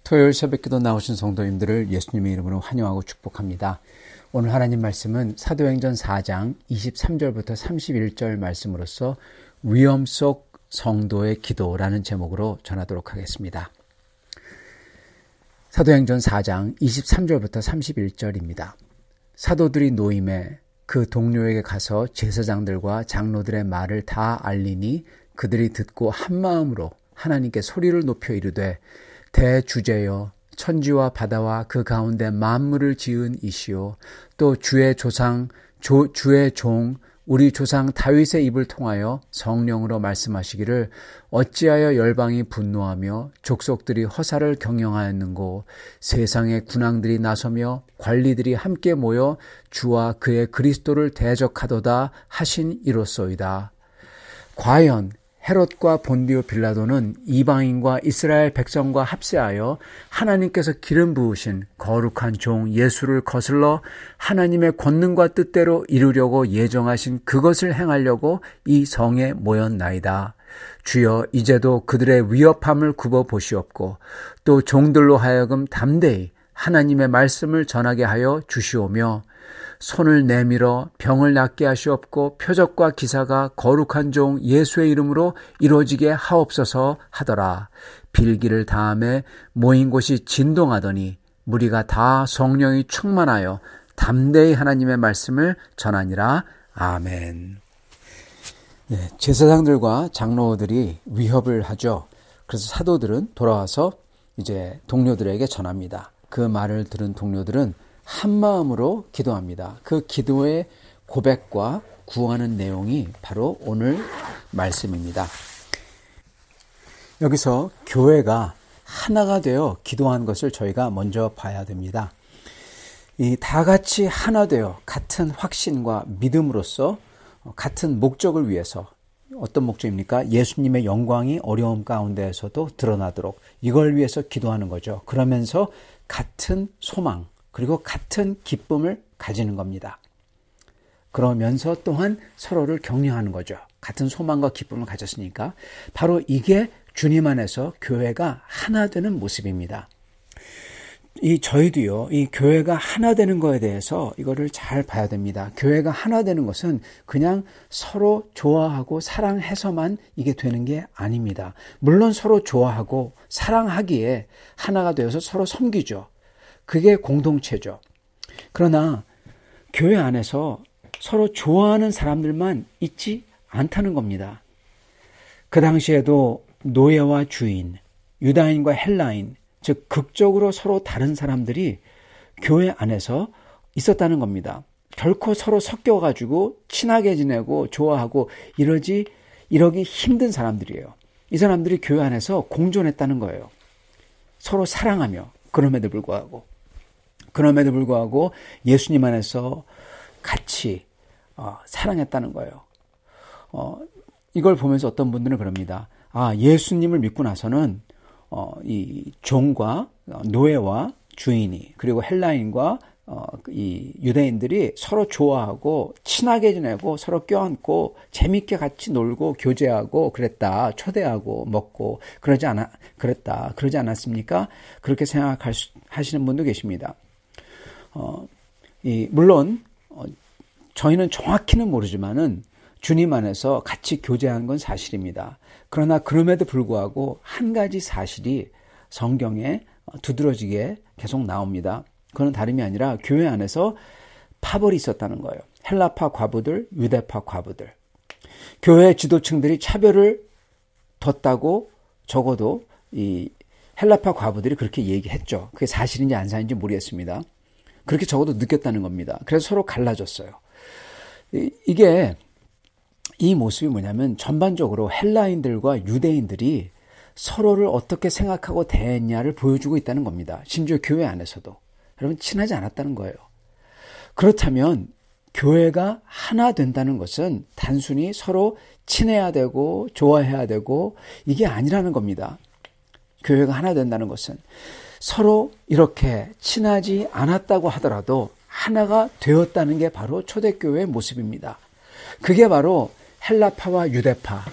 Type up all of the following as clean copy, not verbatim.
토요일 새벽기도 나오신 성도님들을 예수님의 이름으로 환영하고 축복합니다. 오늘 하나님 말씀은 사도행전 4장 23절부터 31절 말씀으로서 위험 속 성도의 기도라는 제목으로 전하도록 하겠습니다. 사도행전 4장 23절부터 31절입니다. 사도들이 노임에 그 동료에게 가서 제사장들과 장로들의 말을 다 알리니 그들이 듣고 한마음으로 하나님께 소리를 높여 이르되 대주제여 천지와 바다와 그 가운데 만물을 지은 이시오 또 주의 종 우리 조상 다윗의 입을 통하여 성령으로 말씀하시기를 어찌하여 열방이 분노하며 족속들이 허사를 경영하였는고 세상의 군왕들이 나서며 관리들이 함께 모여 주와 그의 그리스도를 대적하도다 하신 이로소이다. 과연 헤롯과 본디오 빌라도는 이방인과 이스라엘 백성과 합세하여 하나님께서 기름 부으신 거룩한 종 예수를 거슬러 하나님의 권능과 뜻대로 이루려고 예정하신 그것을 행하려고 이 성에 모였나이다. 주여 이제도 그들의 위협함을 굽어 보시옵고 또 종들로 하여금 담대히 하나님의 말씀을 전하게 하여 주시오며 손을 내밀어 병을 낫게 하시옵고 표적과 기사가 거룩한 종 예수의 이름으로 이루어지게 하옵소서 하더라. 빌기를 다음에 모인 곳이 진동하더니 무리가 다 성령이 충만하여 담대히 하나님의 말씀을 전하니라. 아멘. 네, 제사장들과 장로들이 위협을 하죠. 그래서 사도들은 돌아와서 이제 동료들에게 전합니다. 그 말을 들은 동료들은 한 마음으로 기도합니다. 그 기도의 고백과 구하는 내용이 바로 오늘 말씀입니다. 여기서 교회가 하나가 되어 기도한 것을 저희가 먼저 봐야 됩니다. 이 다 같이 하나 되어 같은 확신과 믿음으로써 같은 목적을 위해서 어떤 목적입니까? 예수님의 영광이 어려움 가운데에서도 드러나도록 이걸 위해서 기도하는 거죠. 그러면서 같은 소망 그리고 같은 기쁨을 가지는 겁니다. 그러면서 또한 서로를 격려하는 거죠. 같은 소망과 기쁨을 가졌으니까 바로 이게 주님 안에서 교회가 하나 되는 모습입니다. 저희도요, 이 교회가 하나 되는 거에 대해서 이거를 잘 봐야 됩니다. 교회가 하나 되는 것은 그냥 서로 좋아하고 사랑해서만 이게 되는 게 아닙니다. 물론 서로 좋아하고 사랑하기에 하나가 되어서 서로 섬기죠. 그게 공동체죠. 그러나 교회 안에서 서로 좋아하는 사람들만 있지 않다는 겁니다. 그 당시에도 노예와 주인, 유다인과 헬라인, 즉 극적으로 서로 다른 사람들이 교회 안에서 있었다는 겁니다. 결코 서로 섞여가지고 친하게 지내고 좋아하고 이러기 힘든 사람들이에요. 이 사람들이 교회 안에서 공존했다는 거예요. 서로 사랑하며 그럼에도 불구하고 예수님 안에서 같이 사랑했다는 거예요. 이걸 보면서 어떤 분들은 그럽니다. 예수님을 믿고 나서는 이 종과 노예와 주인이 그리고 헬라인과 이 유대인들이 서로 좋아하고 친하게 지내고 서로 껴안고 재밌게 같이 놀고 교제하고 그랬다. 초대하고 먹고 그러지 않았습니까? 그렇게 생각하시는 분도 계십니다. 물론 저희는 정확히는 모르지만은 주님 안에서 같이 교제한 건 사실입니다. 그러나 그럼에도 불구하고 한 가지 사실이 성경에 두드러지게 계속 나옵니다. 그건 다름이 아니라 교회 안에서 파벌이 있었다는 거예요. 헬라파 과부들, 유대파 과부들. 교회 지도층들이 차별을 뒀다고 적어도 이 헬라파 과부들이 그렇게 얘기했죠. 그게 사실인지 안 사실인지 모르겠습니다. 그렇게 적어도 느꼈다는 겁니다. 그래서 서로 갈라졌어요. 이 모습이 뭐냐면 전반적으로 헬라인들과 유대인들이 서로를 어떻게 생각하고 대했냐를 보여주고 있다는 겁니다. 심지어 교회 안에서도. 여러분 친하지 않았다는 거예요. 그렇다면 교회가 하나 된다는 것은 단순히 서로 친해야 되고 좋아해야 되고 이게 아니라는 겁니다. 교회가 하나 된다는 것은 서로 이렇게 친하지 않았다고 하더라도 하나가 되었다는 게 바로 초대교회의 모습입니다. 그게 바로 헬라파와 유대파,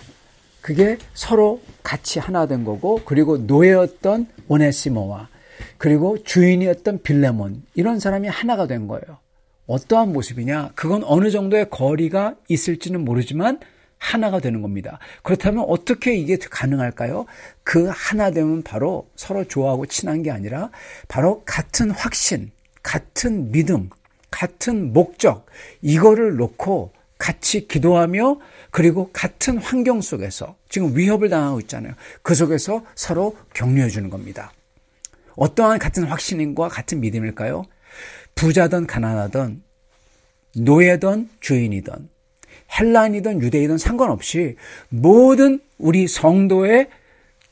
그게 서로 같이 하나 된 거고, 그리고 노예였던 오네시모와 그리고 주인이었던 빌레몬, 이런 사람이 하나가 된 거예요. 어떠한 모습이냐? 그건 어느 정도의 거리가 있을지는 모르지만 하나가 되는 겁니다. 그렇다면 어떻게 이게 가능할까요? 그 하나됨은 바로 서로 좋아하고 친한 게 아니라 바로 같은 확신, 같은 믿음, 같은 목적, 이거를 놓고 같이 기도하며, 그리고 같은 환경 속에서 지금 위협을 당하고 있잖아요. 그 속에서 서로 격려해 주는 겁니다. 어떠한 같은 확신과 같은 믿음일까요? 부자든 가난하든 노예든 주인이든 헬라인이든 유대인이든 상관없이 모든 우리 성도의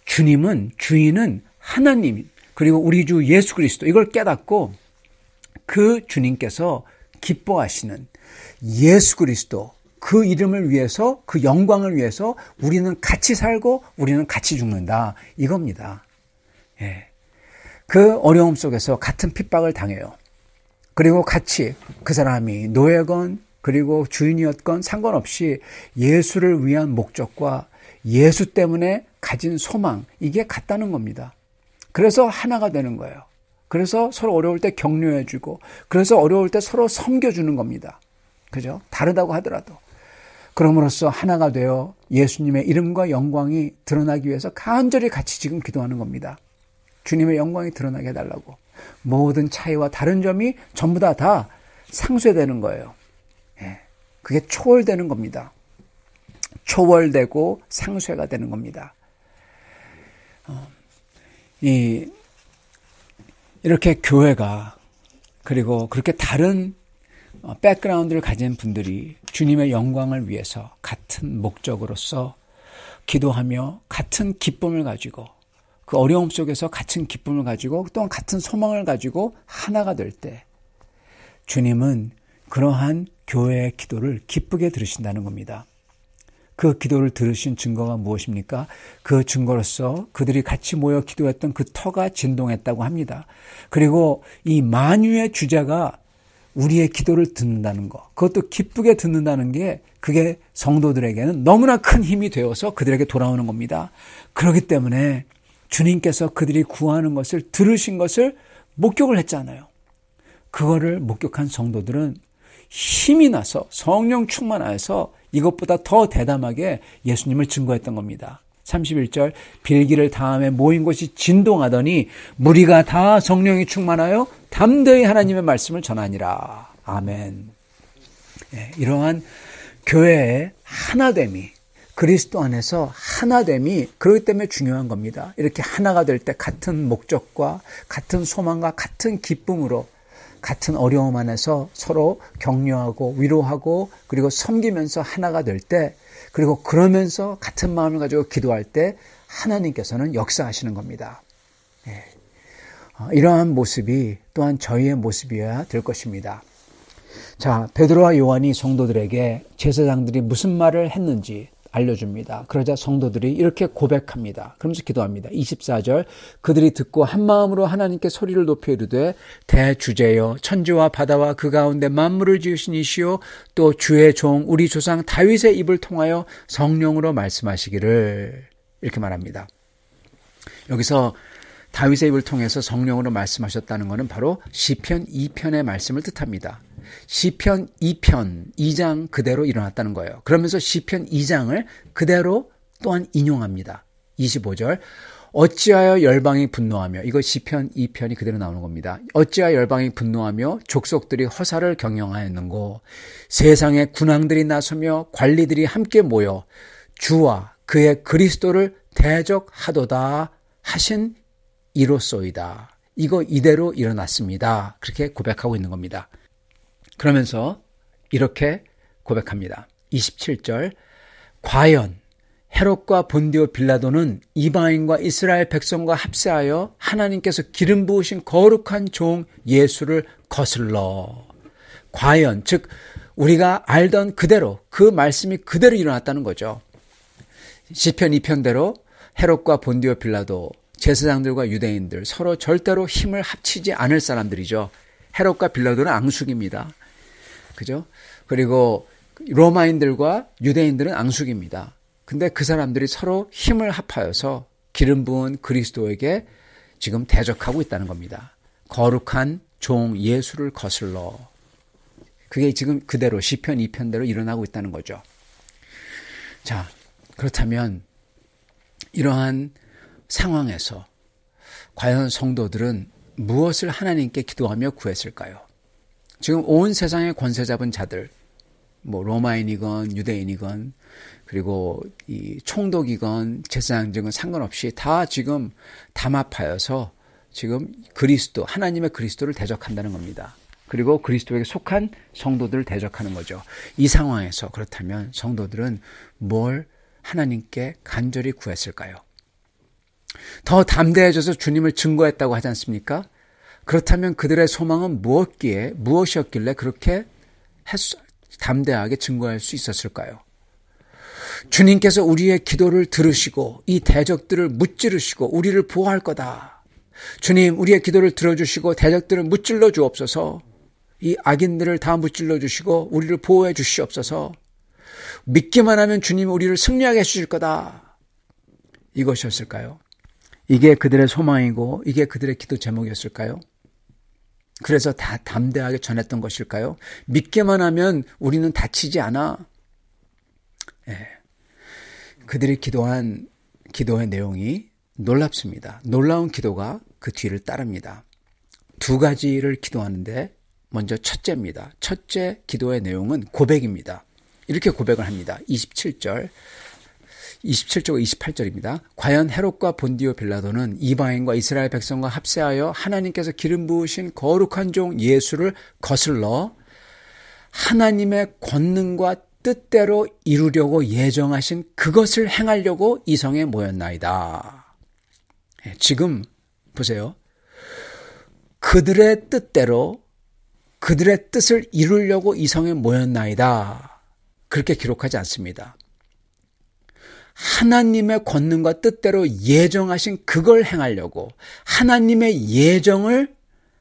주인은 하나님, 그리고 우리 주 예수 그리스도, 이걸 깨닫고 그 주님께서 기뻐하시는 예수 그리스도, 그 이름을 위해서, 그 영광을 위해서 우리는 같이 살고 우리는 같이 죽는다, 이겁니다. 예. 그 어려움 속에서 같은 핍박을 당해요. 그리고 같이 그 사람이 노예건 그리고 주인이었건 상관없이 예수를 위한 목적과 예수 때문에 가진 소망, 이게 같다는 겁니다. 그래서 하나가 되는 거예요. 그래서 서로 어려울 때 격려해주고, 그래서 어려울 때 서로 섬겨주는 겁니다. 그죠? 다르다고 하더라도. 그럼으로써 하나가 되어 예수님의 이름과 영광이 드러나기 위해서 간절히 같이 지금 기도하는 겁니다. 주님의 영광이 드러나게 해달라고. 모든 차이와 다른 점이 전부 다 상쇄되는 거예요. 예. 그게 초월되는 겁니다. 초월되고 상쇄가 되는 겁니다. 이렇게 교회가, 그리고 그렇게 다른 백그라운드를 가진 분들이 주님의 영광을 위해서 같은 목적으로서 기도하며 같은 기쁨을 가지고, 그 어려움 속에서 같은 기쁨을 가지고 또한 같은 소망을 가지고 하나가 될 때 주님은 그러한 교회의 기도를 기쁘게 들으신다는 겁니다. 그 기도를 들으신 증거가 무엇입니까? 그 증거로서 그들이 같이 모여 기도했던 그 터가 진동했다고 합니다. 그리고 이 만유의 주자가 우리의 기도를 듣는다는 것, 그것도 기쁘게 듣는다는 게, 그게 성도들에게는 너무나 큰 힘이 되어서 그들에게 돌아오는 겁니다. 그렇기 때문에 주님께서 그들이 구하는 것을 들으신 것을 목격을 했잖아요. 그거를 목격한 성도들은 힘이 나서 성령 충만하여서 이것보다 더 대담하게 예수님을 증거했던 겁니다. 31절, 빌기를 다음에 모인 곳이 진동하더니 무리가 다 성령이 충만하여 담대히 하나님의 말씀을 전하니라. 아멘. 예, 이러한 교회의 하나됨이, 그리스도 안에서 하나됨이 그렇기 때문에 중요한 겁니다. 이렇게 하나가 될 때 같은 목적과 같은 소망과 같은 기쁨으로 같은 어려움 안에서 서로 격려하고 위로하고 그리고 섬기면서 하나가 될 때, 그리고 그러면서 같은 마음을 가지고 기도할 때 하나님께서는 역사하시는 겁니다. 예. 이러한 모습이 또한 저희의 모습이어야 될 것입니다. 자, 베드로와 요한이 성도들에게 제사장들이 무슨 말을 했는지 알려줍니다. 그러자 성도들이 이렇게 고백합니다. 그러면서 기도합니다. 24절, 그들이 듣고 한 마음으로 하나님께 소리를 높여 이르되 대주제여 천지와 바다와 그 가운데 만물을 지으신 이시오 또 주의 종 우리 조상 다윗의 입을 통하여 성령으로 말씀하시기를, 이렇게 말합니다. 여기서 다윗의 입을 통해서 성령으로 말씀하셨다는 것은 바로 시편 2편의 말씀을 뜻합니다. 시편 2편 2장 그대로 일어났다는 거예요. 그러면서 시편 2장을 그대로 또한 인용합니다. 25절, 어찌하여 열방이 분노하며, 이거 시편 2편이 그대로 나오는 겁니다. 어찌하여 열방이 분노하며 족속들이 허사를 경영하였는고, 세상의 군왕들이 나서며 관리들이 함께 모여 주와 그의 그리스도를 대적하도다 하신 이로소이다. 이거 이대로 일어났습니다. 그렇게 고백하고 있는 겁니다. 그러면서 이렇게 고백합니다. 27절, 과연 헤롯과 본디오 빌라도는 이방인과 이스라엘 백성과 합세하여 하나님께서 기름 부으신 거룩한 종 예수를 거슬러, 과연, 즉 우리가 알던 그대로 그 말씀이 그대로 일어났다는 거죠. 시편 2편대로 헤롯과 본디오 빌라도, 제사장들과 유대인들 서로 절대로 힘을 합치지 않을 사람들이죠. 헤롯과 빌라도는 앙숙입니다. 그죠? 그리고 로마인들과 유대인들은 앙숙입니다. 근데 그 사람들이 서로 힘을 합하여서 기름 부은 그리스도에게 지금 대적하고 있다는 겁니다. 거룩한 종 예수를 거슬러. 그게 지금 그대로 시편 2편대로 일어나고 있다는 거죠. 자, 그렇다면 이러한 상황에서 과연 성도들은 무엇을 하나님께 기도하며 구했을까요? 지금 온 세상의 권세 잡은 자들, 로마인이건 유대인이건 그리고 이 총독이건 제사장직은 상관없이 다 지금 담합하여서 지금 그리스도, 하나님의 그리스도를 대적한다는 겁니다. 그리고 그리스도에게 속한 성도들을 대적하는 거죠. 이 상황에서 그렇다면 성도들은 뭘 하나님께 간절히 구했을까요? 더 담대해져서 주님을 증거했다고 하지 않습니까? 그렇다면 그들의 소망은 무엇이었길래 그렇게 담대하게 증거할 수 있었을까요? 주님께서 우리의 기도를 들으시고 이 대적들을 무찌르시고 우리를 보호할 거다. 주님, 우리의 기도를 들어주시고 대적들을 무찔러 주옵소서. 이 악인들을 다 무찔러 주시고 우리를 보호해 주시옵소서. 믿기만 하면 주님이 우리를 승리하게 해주실 거다. 이것이었을까요? 이게 그들의 소망이고 이게 그들의 기도 제목이었을까요? 그래서 다 담대하게 전했던 것일까요? 믿기만 하면 우리는 다치지 않아. 예. 그들이 기도한 기도의 내용이 놀랍습니다. 놀라운 기도가 그 뒤를 따릅니다. 두 가지를 기도하는데 먼저 첫째입니다. 첫째 기도의 내용은 고백입니다. 이렇게 고백을 합니다. 27절 27절과 28절입니다. 과연 헤롯과 본디오 빌라도는 이방인과 이스라엘 백성과 합세하여 하나님께서 기름 부으신 거룩한 종 예수를 거슬러 하나님의 권능과 뜻대로 이루려고 예정하신 그것을 행하려고 이 성에 모였나이다. 지금 보세요. 그들의 뜻대로 그들의 뜻을 이루려고 이 성에 모였나이다. 그렇게 기록하지 않습니다. 하나님의 권능과 뜻대로 예정하신 그걸 행하려고 하나님의 예정을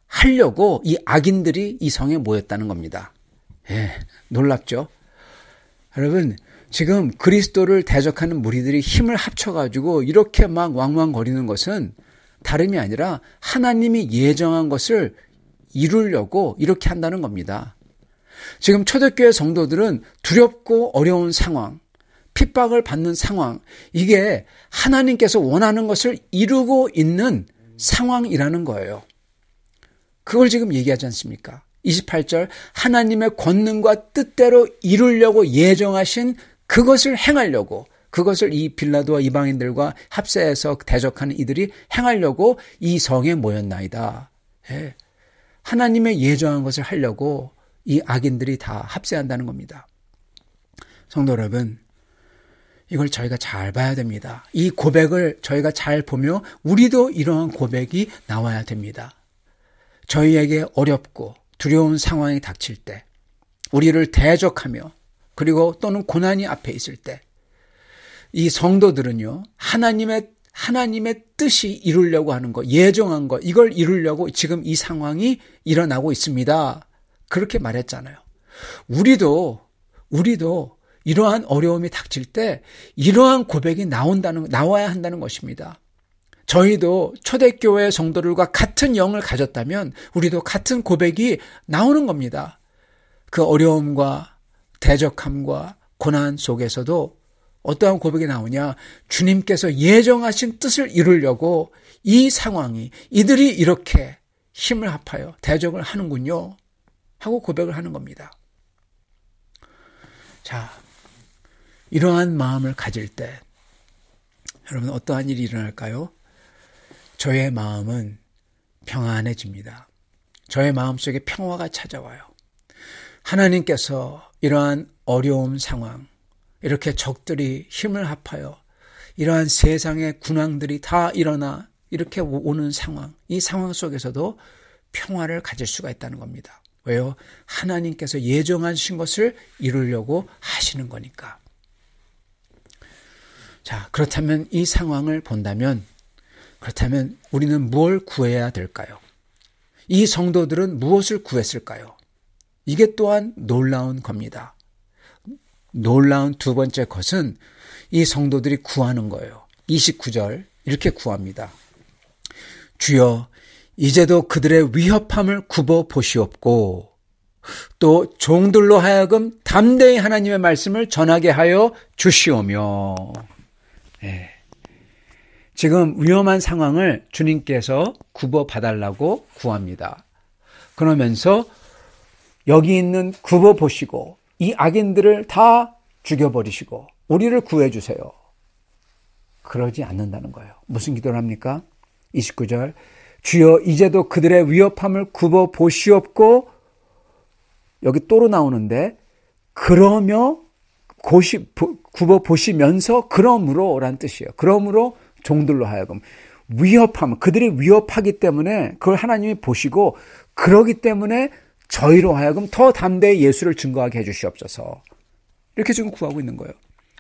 하려고 이 악인들이 이 성에 모였다는 겁니다. 예, 놀랍죠? 여러분, 지금 그리스도를 대적하는 무리들이 힘을 합쳐가지고 이렇게 막 왕왕거리는 것은 다름이 아니라 하나님이 예정한 것을 이루려고 이렇게 한다는 겁니다. 지금 초대교회 성도들은 두렵고 어려운 상황, 핍박을 받는 상황, 이게 하나님께서 원하는 것을 이루고 있는 상황이라는 거예요. 그걸 지금 얘기하지 않습니까? 28절, 하나님의 권능과 뜻대로 이루려고 예정하신 그것을 행하려고, 그것을 이 빌라도와 이방인들과 합세해서 대적하는 이들이 행하려고 이 성에 모였나이다. 예. 하나님의 예정한 것을 하려고 이 악인들이 다 합세한다는 겁니다. 성도 여러분, 이걸 저희가 잘 봐야 됩니다. 이 고백을 저희가 잘 보며 우리도 이러한 고백이 나와야 됩니다. 저희에게 어렵고 두려운 상황이 닥칠 때, 우리를 대적하며 그리고 또는 고난이 앞에 있을 때, 이 성도들은요, 하나님의 뜻이 이루려고 하는 것, 예정한 것, 이걸 이루려고 지금 이 상황이 일어나고 있습니다. 그렇게 말했잖아요. 우리도 이러한 어려움이 닥칠 때 이러한 고백이 나와야 한다는 것입니다. 저희도 초대교회 성도들과 같은 영을 가졌다면 우리도 같은 고백이 나오는 겁니다. 그 어려움과 대적함과 고난 속에서도 어떠한 고백이 나오냐? 주님께서 예정하신 뜻을 이루려고 이 상황이, 이들이 이렇게 힘을 합하여 대적을 하는군요 하고 고백을 하는 겁니다. 자, 이러한 마음을 가질 때 여러분 어떠한 일이 일어날까요? 저의 마음은 평안해집니다. 저의 마음속에 평화가 찾아와요. 하나님께서 이러한 어려움 상황, 이렇게 적들이 힘을 합하여 이러한 세상의 군왕들이 다 일어나 이렇게 오는 상황, 이 상황 속에서도 평화를 가질 수가 있다는 겁니다. 왜요? 하나님께서 예정하신 것을 이루려고 하시는 거니까. 자, 그렇다면 이 상황을 본다면 그렇다면 우리는 뭘 구해야 될까요? 이 성도들은 무엇을 구했을까요? 이게 또한 놀라운 겁니다. 놀라운 두 번째 것은 이 성도들이 구하는 거예요. 29절 이렇게 구합니다. 주여 이제도 그들의 위협함을 굽어 보시옵고 또 종들로 하여금 담대히 하나님의 말씀을 전하게 하여 주시오며. 네. 지금 위험한 상황을 주님께서 굽어 봐달라고 구합니다. 그러면서 여기 있는 굽어 보시고 이 악인들을 다 죽여버리시고 우리를 구해주세요. 그러지 않는다는 거예요. 무슨 기도를 합니까? 29절 주여 이제도 그들의 위협함을 굽어 보시옵고 여기 또로 나오는데 그러며 굽어 보시면서 그러므로 라는 뜻이에요. 그러므로 종들로 하여금 위협함 그들이 위협하기 때문에 그걸 하나님이 보시고 그러기 때문에 저희로 하여금 더 담대히 예수를 증거하게 해주시옵소서. 이렇게 지금 구하고 있는 거예요.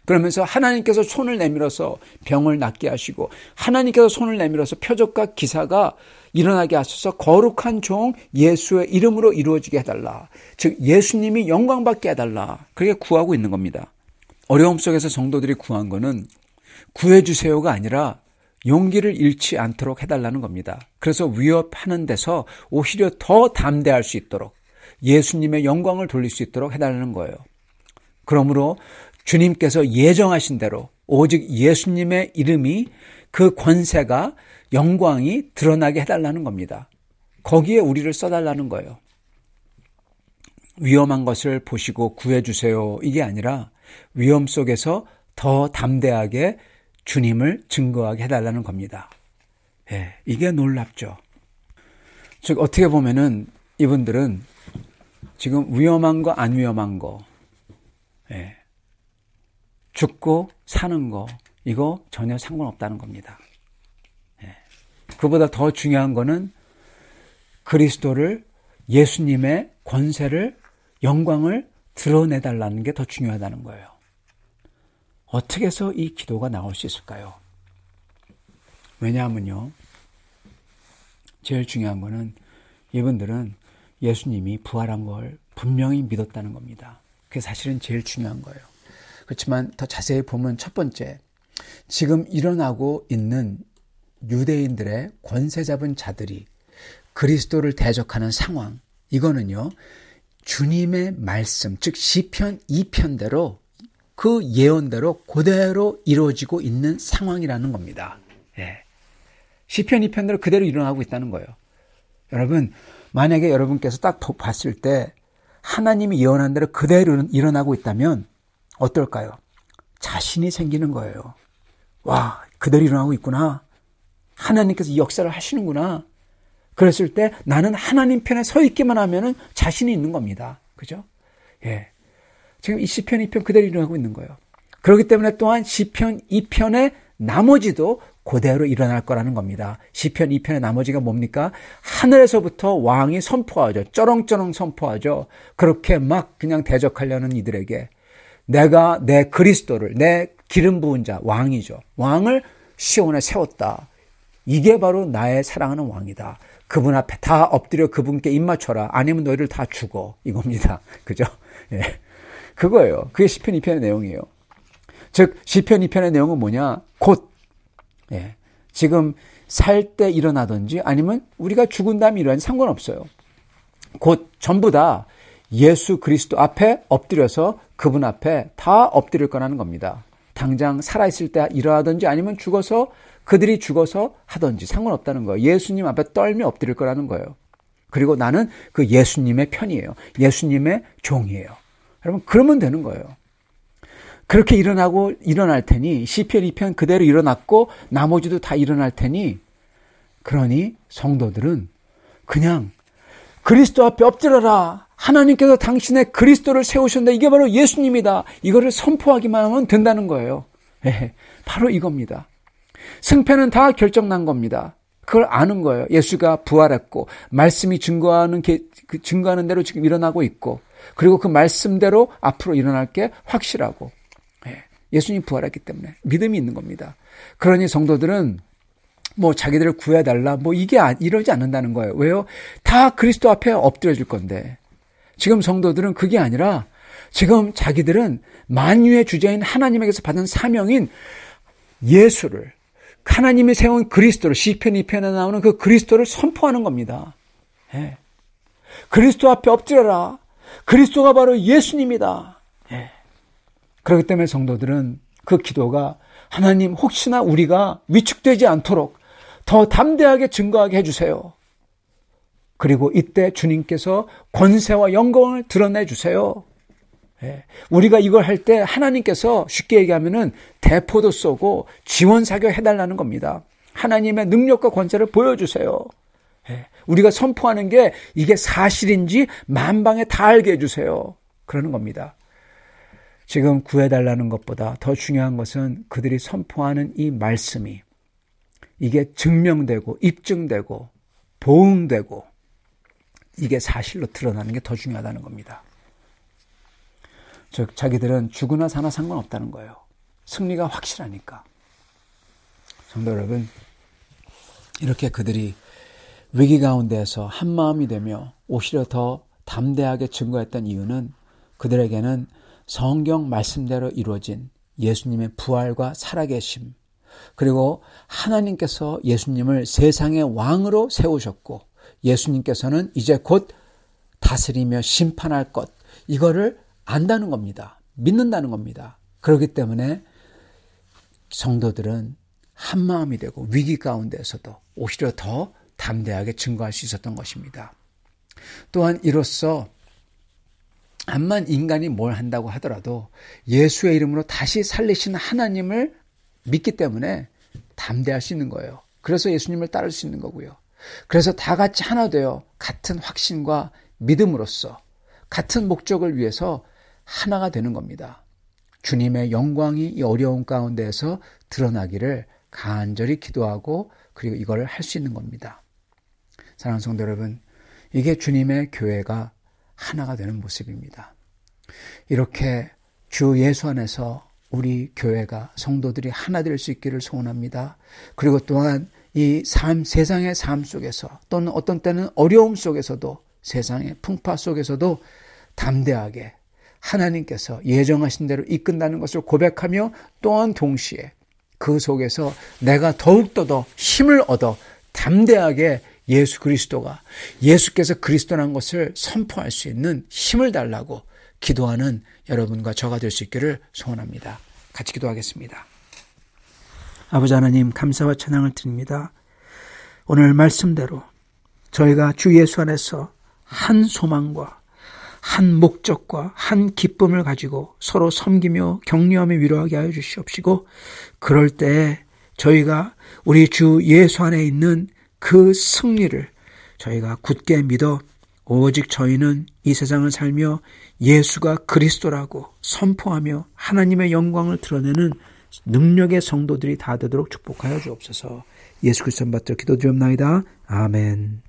그러면서 하나님께서 손을 내밀어서 병을 낫게 하시고 하나님께서 손을 내밀어서 표적과 기사가 일어나게 하셔서 거룩한 종 예수의 이름으로 이루어지게 해달라. 즉 예수님이 영광받게 해달라. 그렇게 구하고 있는 겁니다. 어려움 속에서 성도들이 구한 거는 구해주세요가 아니라 용기를 잃지 않도록 해달라는 겁니다. 그래서 위협하는 데서 오히려 더 담대할 수 있도록 예수님의 영광을 돌릴 수 있도록 해달라는 거예요. 그러므로 주님께서 예정하신 대로 오직 예수님의 이름이 그 권세가 영광이 드러나게 해달라는 겁니다. 거기에 우리를 써달라는 거예요. 위험한 것을 보시고 구해주세요. 이게 아니라 위험 속에서 더 담대하게 주님을 증거하게 해달라는 겁니다. 예, 이게 놀랍죠. 즉 어떻게 보면은 이분들은 지금 위험한 거 안 위험한 거 예, 죽고 사는 거 이거 전혀 상관없다는 겁니다. 예, 그보다 더 중요한 거는 그리스도를 예수님의 권세를 영광을 드러내달라는 게 더 중요하다는 거예요. 어떻게 해서 이 기도가 나올 수 있을까요? 왜냐하면요. 제일 중요한 거는 이분들은 예수님이 부활한 걸 분명히 믿었다는 겁니다. 그게 사실은 제일 중요한 거예요. 그렇지만 더 자세히 보면 첫 번째, 지금 일어나고 있는 유대인들의 권세 잡은 자들이 그리스도를 대적하는 상황, 이거는요. 주님의 말씀, 즉 시편 2편대로 그 예언대로 그대로 이루어지고 있는 상황이라는 겁니다. 예. 시편 2편대로 그대로 일어나고 있다는 거예요. 여러분, 만약에 여러분께서 딱 봤을 때 하나님이 예언한 대로 그대로 일어나고 있다면 어떨까요? 자신이 생기는 거예요. 와, 그대로 일어나고 있구나. 하나님께서 이 역사를 하시는구나. 그랬을 때 나는 하나님 편에 서 있기만 하면은 자신이 있는 겁니다. 그죠? 예. 지금 이 시편 2편 그대로 일어나고 있는 거예요. 그렇기 때문에 또한 시편 2편의 나머지도 그대로 일어날 거라는 겁니다. 시편 2편의 나머지가 뭡니까? 하늘에서부터 왕이 선포하죠. 쩌렁쩌렁 선포하죠. 그렇게 막 그냥 대적하려는 이들에게 내가 내 그리스도를 내 기름 부은 자 왕이죠. 왕을 시온에 세웠다. 이게 바로 나의 사랑하는 왕이다. 그분 앞에 다 엎드려 그분께 입 맞춰라. 아니면 너희를 다 죽어. 이겁니다. 그죠? 예. 그거예요. 그게 시편 2편의 내용이에요. 즉 시편 2편의 내용은 뭐냐? 곧 예. 지금 살 때 일어나든지 아니면 우리가 죽은 다음에 일어나든지 상관없어요. 곧 전부 다 예수 그리스도 앞에 엎드려서 그분 앞에 다 엎드릴 거라는 겁니다. 당장 살아있을 때 일어나든지 아니면 그들이 죽어서 하든지 상관없다는 거예요. 예수님 앞에 떨며 엎드릴 거라는 거예요. 그리고 나는 그 예수님의 편이에요. 예수님의 종이에요. 여러분 그러면 되는 거예요. 그렇게 일어날 테니 시편 2편 그대로 일어났고 나머지도 다 일어날 테니 그러니 성도들은 그냥 그리스도 앞에 엎드려라. 하나님께서 당신의 그리스도를 세우셨는데 이게 바로 예수님이다. 이거를 선포하기만 하면 된다는 거예요. 예, 바로 이겁니다. 승패는 다 결정난 겁니다. 그걸 아는 거예요. 예수가 부활했고 말씀이 증거하는 대로 지금 일어나고 있고 그리고 그 말씀대로 앞으로 일어날 게 확실하고 예수님 부활했기 때문에 믿음이 있는 겁니다. 그러니 성도들은 뭐 자기들을 구해달라 뭐 이러지 않는다는 거예요. 왜요? 다 그리스도 앞에 엎드려 줄 건데. 지금 성도들은 그게 아니라 지금 자기들은 만유의 주자인 하나님에게서 받은 사명인 예수를, 하나님이 세운 그리스도를, 시편 2편에 나오는 그 그리스도를 선포하는 겁니다. 예. 그리스도 앞에 엎드려라. 그리스도가 바로 예수님이다. 예. 그렇기 때문에 성도들은 그 기도가 하나님 혹시나 우리가 위축되지 않도록 더 담대하게 증거하게 해주세요. 그리고 이때 주님께서 권세와 영광을 드러내 주세요. 예. 우리가 이걸 할 때 하나님께서 쉽게 얘기하면은 대포도 쏘고 지원 사격 해달라는 겁니다. 하나님의 능력과 권세를 보여주세요. 예. 우리가 선포하는 게 이게 사실인지 만방에 다 알게 해주세요. 그러는 겁니다. 지금 구해달라는 것보다 더 중요한 것은 그들이 선포하는 이 말씀이 이게 증명되고 입증되고 보응되고 이게 사실로 드러나는 게 더 중요하다는 겁니다. 즉 자기들은 죽으나 사나 상관없다는 거예요. 승리가 확실하니까. 성도 여러분, 이렇게 그들이 위기 가운데에서 한마음이 되며 오히려 더 담대하게 증거했던 이유는 그들에게는 성경 말씀대로 이루어진 예수님의 부활과 살아계심, 그리고 하나님께서 예수님을 세상의 왕으로 세우셨고 예수님께서는 이제 곧 다스리며 심판할 것, 이거를 안다는 겁니다. 믿는다는 겁니다. 그렇기 때문에 성도들은 한마음이 되고 위기 가운데서도 오히려 더 담대하게 증거할 수 있었던 것입니다. 또한 이로써 암만 인간이 뭘 한다고 하더라도 예수의 이름으로 다시 살리신 하나님을 믿기 때문에 담대할 수 있는 거예요. 그래서 예수님을 따를 수 있는 거고요. 그래서 다 같이 하나 되어 같은 확신과 믿음으로써 같은 목적을 위해서 하나가 되는 겁니다. 주님의 영광이 이 어려운 가운데에서 드러나기를 간절히 기도하고 그리고 이걸 할 수 있는 겁니다. 사랑하는 성도 여러분, 이게 주님의 교회가 하나가 되는 모습입니다. 이렇게 주 예수 안에서 우리 교회가 성도들이 하나 될 수 있기를 소원합니다. 그리고 또한 이 세상의 삶 속에서 또는 어떤 때는 어려움 속에서도 세상의 풍파 속에서도 담대하게 하나님께서 예정하신 대로 이끈다는 것을 고백하며 또한 동시에 그 속에서 내가 더욱더 더 힘을 얻어 담대하게 예수께서 그리스도라는 것을 선포할 수 있는 힘을 달라고 기도하는 여러분과 저가 될 수 있기를 소원합니다. 같이 기도하겠습니다. 아버지 하나님, 감사와 찬양을 드립니다. 오늘 말씀대로 저희가 주 예수 안에서 한 소망과 한 목적과 한 기쁨을 가지고 서로 섬기며 격려하며 위로하게 하여 주시옵시고, 그럴 때 저희가 우리 주 예수 안에 있는 그 승리를 저희가 굳게 믿어 오직 저희는 이 세상을 살며 예수가 그리스도라고 선포하며 하나님의 영광을 드러내는 능력의 성도들이 다 되도록 축복하여 주옵소서. 예수 그리스도 받들어 기도드리옵나이다. 아멘.